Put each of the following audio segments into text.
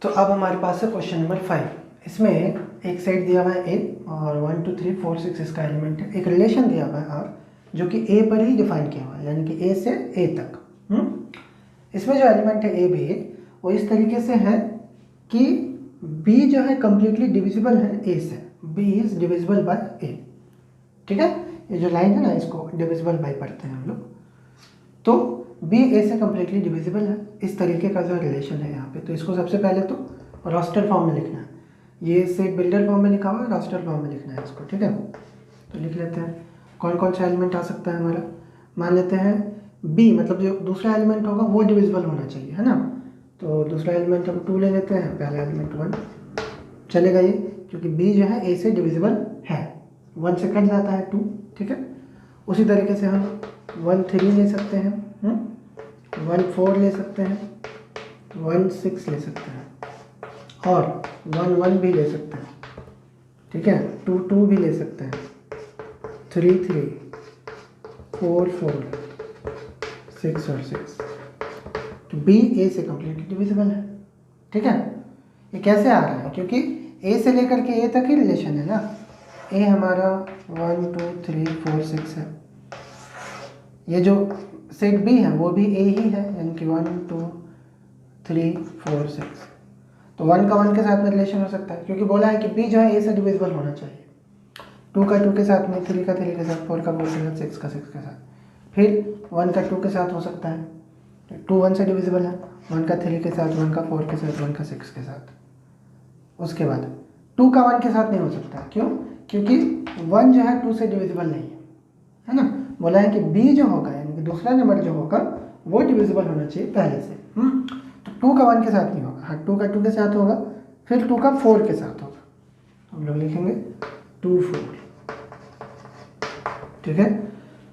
तो अब हमारे पास है क्वेश्चन नंबर 5। इसमें एक सेट दिया हुआ है ए और 1 2 3 4 6 इसका एलिमेंट है। एक रिलेशन दिया हुआ है आर जो कि ए पर ही डिफाइन किया हुआ है, यानी कि ए से ए तक। इसमें जो एलिमेंट है ए बी वो इस तरीके से है कि बी जो है कम्प्लीटली डिविजिबल है ए से। बी इज डिविजिबल बाय ए। ठीक है, ये जो लाइन है ना इसको डिविजिबल बाय पढ़ते हैं हम लोग। तो बी ए से कम्प्लीटली डिविजिबल है, इस तरीके का जो रिलेशन है यहाँ पे। तो इसको सबसे पहले तो रोस्टर फॉर्म में लिखना है। ये सेट बिल्डर फॉर्म में लिखा हुआ है, रोस्टर फॉर्म में लिखना है इसको। ठीक है, तो लिख लेते हैं कौन कौन सा एलिमेंट आ सकता है हमारा। मान लेते हैं बी, मतलब जो दूसरा एलिमेंट होगा वो डिविजिबल होना चाहिए, है ना। तो दूसरा एलिमेंट हम 2 ले लेते हैं, पहला एलिमेंट 1 चलेगा ये, क्योंकि बी जो है ए से डिविजिबल है। 1 से कट जाता है 2। ठीक है, उसी तरीके से हम 1 3 ले सकते हैं, 1 4 ले सकते हैं, 1 6 ले सकते हैं और 1 1 भी ले सकते हैं। ठीक है, 2 2 भी ले सकते हैं, 3 3 4 4 6 और 6। तो बी ए से कम्प्लीटली डिविजिबल है। ठीक है, ये कैसे आ रहा है, क्योंकि ए से लेकर के ए तक ही रिलेशन है ना। ए हमारा 1 2 3 4 6 है। ये जो सेट बी है वो भी ए ही है, यानी कि 1 2 3 4 6। तो 1 का 1 के साथ में रिलेशन हो सकता है, क्योंकि बोला है कि बी जो है ए से डिविजिबल होना चाहिए। 2 का 2 के साथ में, 3 का 3 के साथ, 4 का 4 के साथ, 6 का 6 के साथ। फिर 1 का 2 के साथ हो सकता है, 2 1 से डिविजिबल है। 1 का 3 के साथ, 1 का 4 के साथ, 1 का 6 के साथ। उसके बाद 2 का 1 के साथ नहीं हो सकता। क्यों? क्योंकि 1 जो है 2 से डिविजिबल नहीं है ना। बोला है कि बी जो होगा, यानी कि दूसरा नंबर जो होगा वो डिविजिबल होना चाहिए पहले से। तो 2 का 1 के साथ नहीं होगा। हाँ, 2 का 2 के साथ होगा, फिर 2 का 4 के साथ होगा। तो हम लोग लिखेंगे 2 4। ठीक है,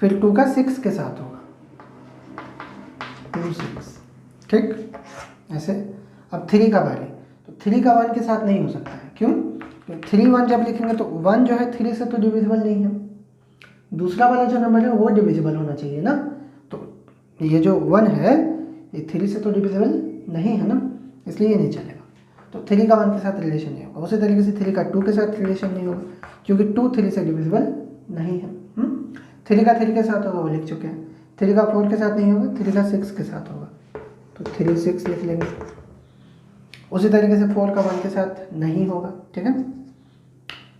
फिर 2 का 6 के साथ होगा, 2 6। ठीक, ऐसे। अब 3 का बारी, तो 3 का 1 के साथ नहीं हो सकता है। क्यों? तो 3 1 जब लिखेंगे तो 1 जो है 3 से तो डिविजिबल नहीं है। दूसरा वाला जो नंबर है वो डिविजिबल होना चाहिए ना। तो ये जो 1 है ये 3 से तो डिविजिबल नहीं है ना, इसलिए ये नहीं चलेगा। तो 3 का 1 के साथ रिलेशन नहीं होगा। उसी तरीके से 3 का 2 के साथ रिलेशन नहीं होगा, क्योंकि 2 3 से डिविजिबल नहीं है। 3 का 3 के साथ होगा, वो लिख चुके हैं। 3 का 4 के साथ नहीं होगा, 3 का 6 के साथ होगा, तो 3 6 लिख लेंगे। उसी तरीके से 4 का 1 के साथ नहीं होगा। ठीक है,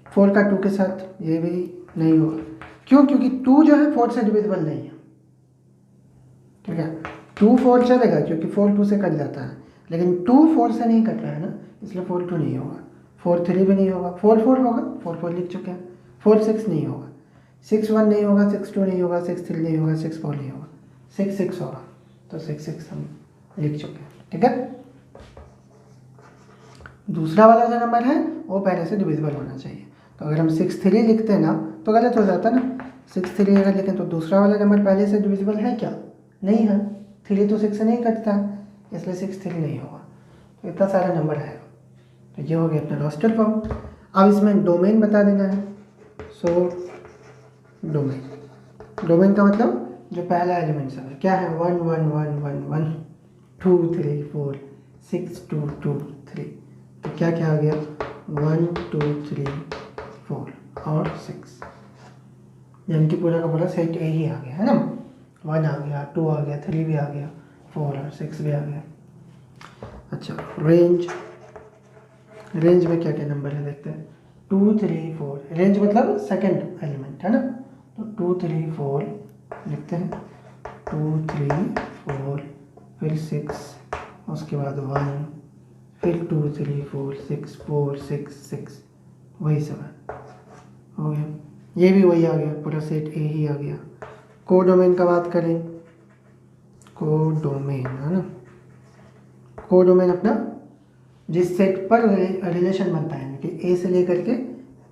4 का 2 के साथ ये भी नहीं होगा। क्यों? क्योंकि 2 जो है 4 से डिविजिबल नहीं है। ठीक है, 2 4 चलेगा क्योंकि 4 2 से कट जाता है, लेकिन 2 4 से नहीं कट रहा है ना, इसलिए 4 2 नहीं होगा। 4 3 भी नहीं होगा, 4 4 होगा, 4 4 लिख चुके हैं। 4 6 नहीं होगा, 6 1 नहीं होगा, 6 2 नहीं होगा, 6 3 नहीं होगा, 6 4 नहीं होगा, 6 6 होगा, तो 6 6 हम लिख चुके हैं। ठीक है, दूसरा वाला जो नंबर है वो पहले से डिविजिबल होना चाहिए। तो अगर हम 6 3 लिखते हैं ना तो गलत हो जाता ना। 6 3 अगर लिखें तो दूसरा वाला नंबर पहले से डिविजिबल है क्या? नहीं है। 3 तो 6 से नहीं कटता, इसलिए 6 3 नहीं होगा। तो इतना सारा नंबर है। तो ये हो गया अपना रोस्टर फॉर्म। अब इसमें डोमेन बता देना है। सो डोमेन का मतलब जो पहला एलिमेंट है क्या है, 1 1 1 1 1 2 3 4 6 2 2 3। तो क्या क्या आ गया, 1 2 3 4 और 6, यानी कि पूरा का पूरा सेट ए ही आ गया है ना। 1 आ गया, 2 आ गया, 3 भी आ गया, 4 और 6 भी आ गया। अच्छा, रेंज में क्या क्या नंबर है देखते हैं। 2 3 4, रेंज मतलब सेकंड एलिमेंट है ना। तो 2 3 4 लिखते हैं, 2 3 4, फिर 6, उसके बाद 1, फिर 2 3 4 6 4 6 6, वही सब है। हो गया, ये भी वही आ गया, पूरा सेट ए ही आ गया। कोडोमेन का बात करें, कोडोमेन है ना। कोडोमेन अपना जिस सेट पर रिलेशन बनता है, कि ए से लेकर के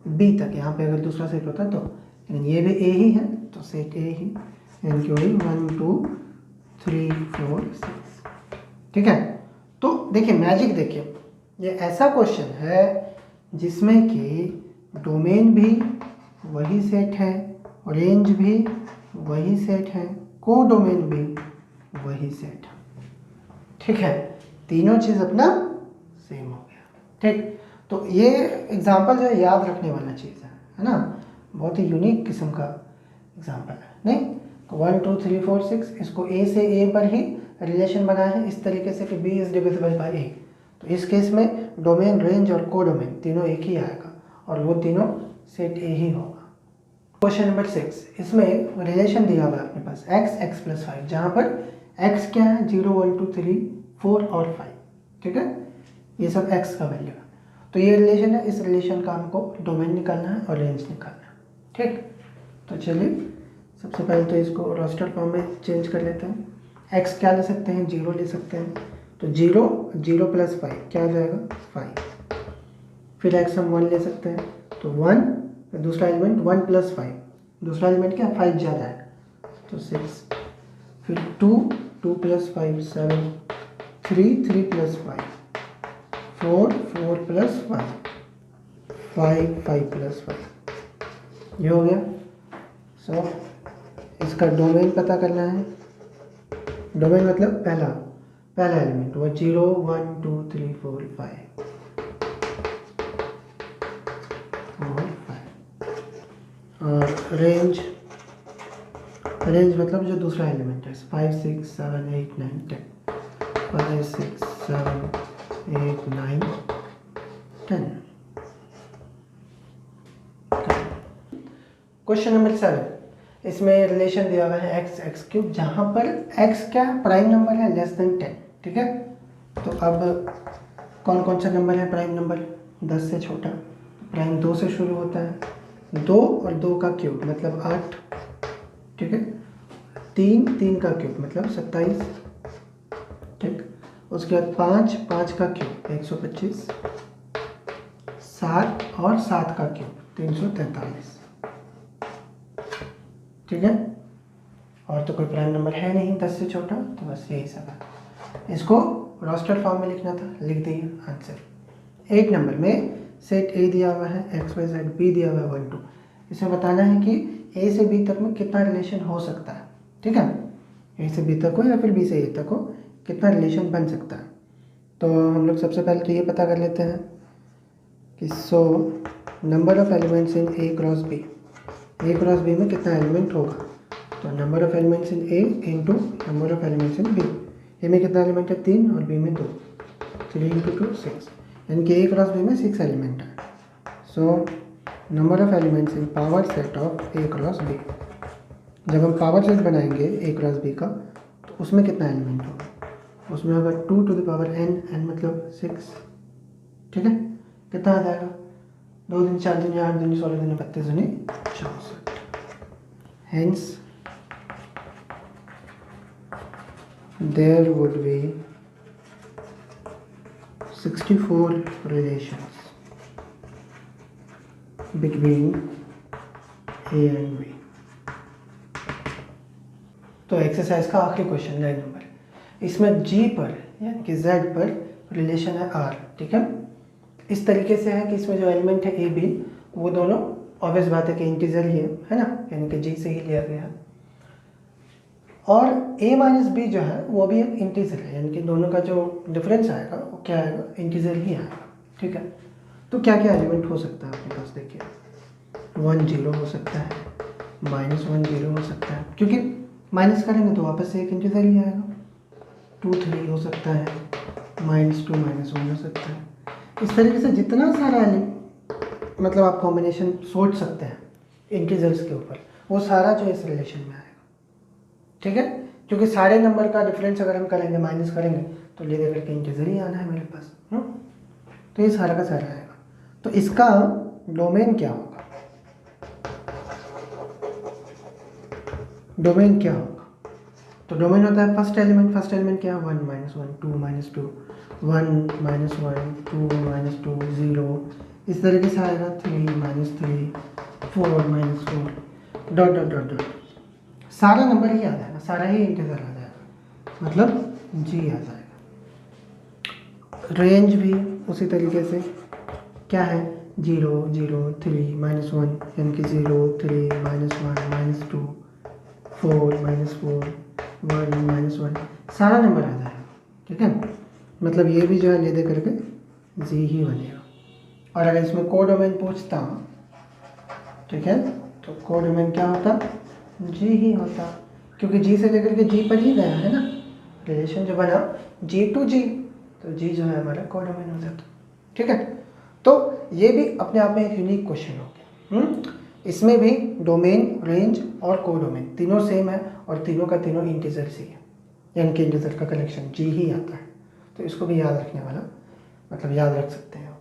बी तक। यहाँ पे अगर दूसरा सेट होता तो, लेकिन ये भी ए ही है तो सेट ए ही, यानी कि वही 1 2 3 4 6। ठीक है, तो देखिए मैजिक देखिए, ये ऐसा क्वेश्चन है जिसमें कि डोमेन भी वही सेट है, रेंज भी वही सेट है, कोडोमेन भी वही सेट है। ठीक है, तीनों चीज़ अपना सेम ठीक, तो ये एग्जाम्पल जो है याद रखने वाला चीज़ है ना, बहुत ही यूनिक किस्म का एग्जाम्पल है नहीं। तो 1 2 3 4 6 इसको ए से ए पर ही रिलेशन बनाया है इस तरीके से कि बी इज़ डिविजिबल बाय ए। तो इस केस में डोमेन, रेंज और कोडोमेन तीनों एक ही आएगा और वो तीनों सेट ए ही होगा। क्वेश्चन नंबर 6, इसमें रिलेशन दिया हुआ है अपने पास x + 5, जहाँ पर x क्या है 0 1 2 3 4 और 5, ठीक है, ये सब x का वैल्यू है। तो ये रिलेशन है, इस रिलेशन का हमको डोमेन निकालना है और रेंज निकालना है, ठीक। तो चलिए सबसे पहले तो इसको रोस्टर फॉर्म में चेंज कर लेते हैं। x क्या ले सकते हैं, 0 ले सकते हैं, तो 0 0 + 5 क्या आ जाएगा 5। फिर x हम 1 ले सकते हैं, तो 1, दूसरा एलिमेंट 1 + 5, दूसरा एलिमेंट क्या 5 ज़्यादा है तो 6। फिर 2 2 + 5 7, 3 3 + 5 4 4 + 5 5 5 + 5, ये हो गया। सो इसका डोमेन पता करना है। डोमेन मतलब पहला एलिमेंट वो 0 1 2 3 4 5 और रेंज मतलब जो दूसरा एलिमेंट है 5 6 7 8 9 10, 5 6 7 8 9 10। क्वेश्चन नंबर 7, इसमें रिलेशन दिया हुआ है x³ जहाँ पर x क्या प्राइम नंबर है लेस देन 10, ठीक है। तो अब कौन कौन सा नंबर है प्राइम नंबर, 10 से छोटा, प्राइम 2 से शुरू होता है, 2 और 2 का क्यूब मतलब 8, ठीक है, 3 3 का क्यूब मतलब 27, ठीक। उसके बाद 5 5 का क्यूब 125, 7 और 7 का क्यूब 343, ठीक है। और तो कोई प्राइम नंबर है नहीं 10 से छोटा, तो बस यही सब है। इसको रोस्टर फॉर्म में लिखना था, लिख दिए आंसर। 8 नंबर में सेट ए दिया हुआ है, x y z, b दिया हुआ है 1 2। इसमें बताना है कि a से b तक में कितना रिलेशन हो सकता है, ठीक है, a से b तक हो या फिर b से a तक हो, कितना रिलेशन बन सकता है। तो हम लोग सबसे पहले तो ये पता कर लेते हैं कि so number of elements in a cross b, a cross b में कितना एलिमेंट होगा। तो number of elements in a into number of elements in b, a में कितना एलिमेंट है 3 और b में 2, 3 इंटू 2 6, यानी कि a क्रॉस b में 6 एलिमेंट है। So number of elements in power set of a cross b, जब हम पावर सेट बनाएंगे a क्रॉस b का तो उसमें कितना एलिमेंट होगा, उसमें होगा 2 to the power n, n मतलब 6, ठीक है। कितना आ जाएगा 2 दिन 4 दिन 8 दिन 16 दिन 32 दिन 64, hence there would be 64 relations between A and B। तो एक्सरसाइज का आखिरी क्वेश्चन 9 नंबर, इसमें G पर यानी कि Z पर रिलेशन है R, ठीक है। इस तरीके से है कि इसमें जो एलिमेंट है ए बी वो दोनों ऑब्वियस बात है कि इंटीजर ही है ना, यानी कि G से ही लिया गया है। और a माइनस बी जो है वो भी एक इंटीजर है, यानी कि दोनों का जो डिफरेंस आएगा वो क्या आएगा, इंटीजर ही आएगा, ठीक है। तो क्या क्या एलिमेंट हो सकता है आपके पास, देखिए 1 0 हो सकता है, -1 0 हो सकता है, क्योंकि माइनस करेंगे तो वापस से एक इंटीजर ही आएगा, 2 3 हो सकता है, -2 -1 हो सकता है। इस तरीके से जितना सारा मतलब आप कॉम्बिनेशन सोच सकते हैं इंटीजर्स के ऊपर, वो सारा जो इस रिलेशन में आएगा, ठीक है। क्योंकि सारे नंबर का डिफरेंस अगर हम करेंगे माइनस करेंगे तो ले दे करके इंटीजर ही आना है मेरे पास, तो ये सारा का सारा आएगा। तो इसका डोमेन क्या होगा, डोमेन क्या होगा, तो डोमेन होता है फर्स्ट एलिमेंट क्या है 1 -1 2 -2 1 -1 2 -2 0, इस तरीके से आएगा 3 -3 4 -4 डॉट डॉट डॉट डॉट, सारा नंबर ही आ जाएगा, सारा ही इंटीजर आ जाएगा, मतलब G आ जाएगा। रेंज भी उसी तरीके से क्या है 0 0 3 -1 यानी कि 0 3 -1 -2 4 -4 1 -1, सारा नंबर आ जाएगा, ठीक है। मतलब ये भी जो है ले दे करके जी ही बनेगा। और अगर इसमें कोडोमेन पूछता, ठीक है, तो कोडोमेन क्या होता, जी ही होता, क्योंकि जी से लेकर के जी पर ही गया है ना, रिलेशन जो बना जी टू जी, तो जी जो है हमारा कोडोमेन हो जाता। ठीक है, तो ये भी अपने आप में एक यूनिक क्वेश्चन हो गया। इसमें भी डोमेन, रेंज और कोडोमेन तीनों सेम है और तीनों का तीनों इंटीजर्स ही है, यानी कि इंटीजर का कलेक्शन जी ही आता है। तो इसको भी याद रखने वाला, मतलब याद रख सकते हैं।